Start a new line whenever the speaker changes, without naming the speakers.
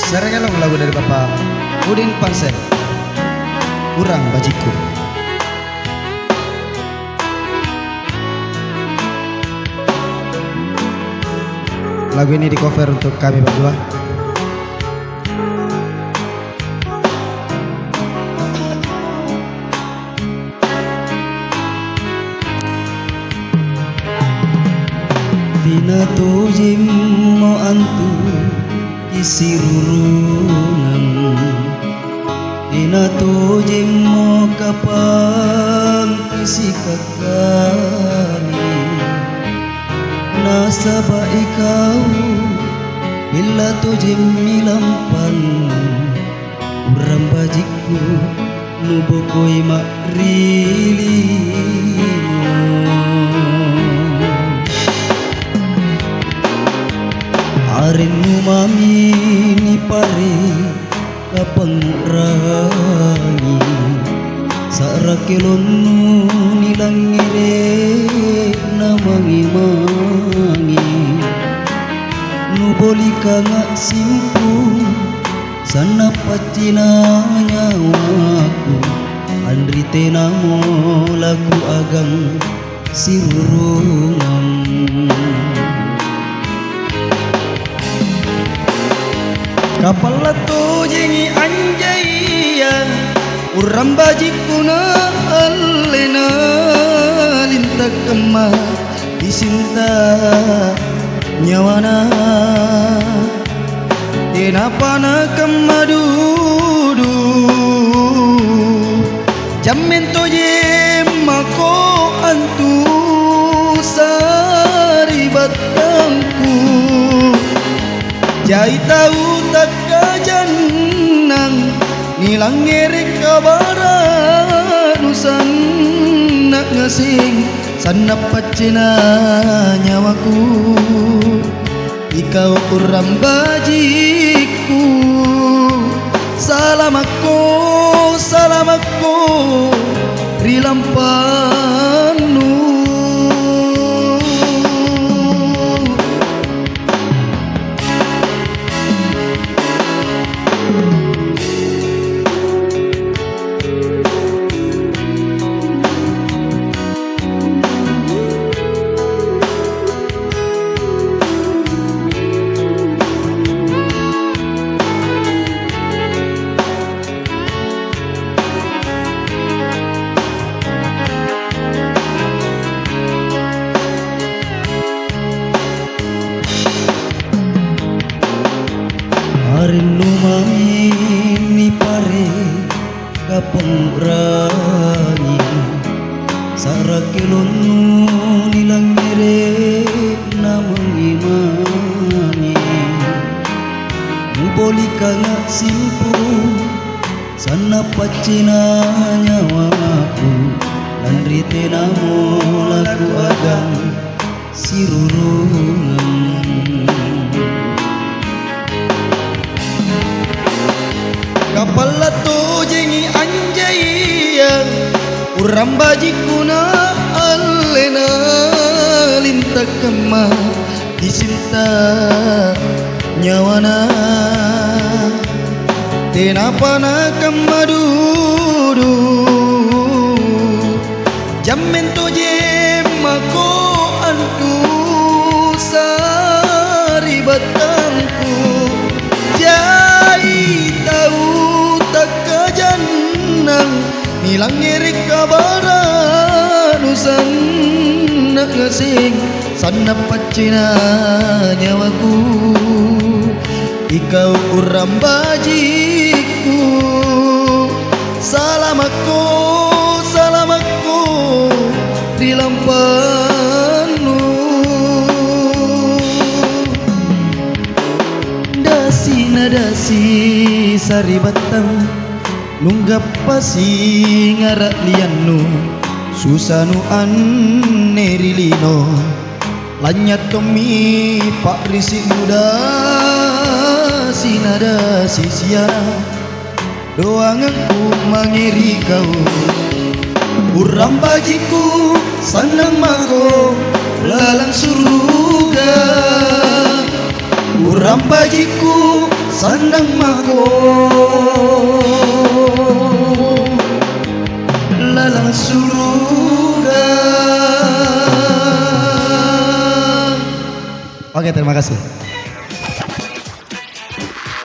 Sarengelong lagu dari Bapak Udin Pansel, Urang Bajiku. Lagu ini di cover untuk kami berdua. Tina tujim mo antu isirurungan, tina tujim mo kapang isikakani. Nasa ba ikaw bila tujim milampan, urang bajiku nubokoy marilimo. Arin umami ni pare kapangrangi, sarakilon nilangire na mangi-mangi. Nuboli ka nga simpu sana patina nyawaku, andrite namo lagu agang sirurungan. Kapala tujengi anjaya, urang bajiku na alena linta kemah disinta nyawana. Kenapa na kemadudu jamin toje mako antu sari batangku. Jai tahu tak kajanang nilang ngerik kabaran nusan nak ngasing sanap pacina nyawaku. Ikau urang bajiku, salamakku rilampanu. Arin lumami ni pare kapangrangi, sarakilon nilang ngire na mangi-mangi. Nuboli ka nga simpu sana pacina nyawaku, landrite namo lagu agang sirurungan. Kapala tujengi anjaya, urang bajiku na alena linta kemah disinta nyawana. Kenapa na kemadudu jamin tuje mako antu sari batangku. Jai tahu tak kajanang nilang ngerik kabaran nusan nak ngasing sana pacina nyawaku. Ikau urang bajiku, salamakku rilampanu. Dasi sari batang nunggap pasi ngarak lianu, susanu anerilino lanyat kami pak risik muda. Sinada sisia doang aku mangiri kau, urang bajiku sanang mako lalang surga. Urang bajiku sandang mako lalang surga. Oke, terima kasih.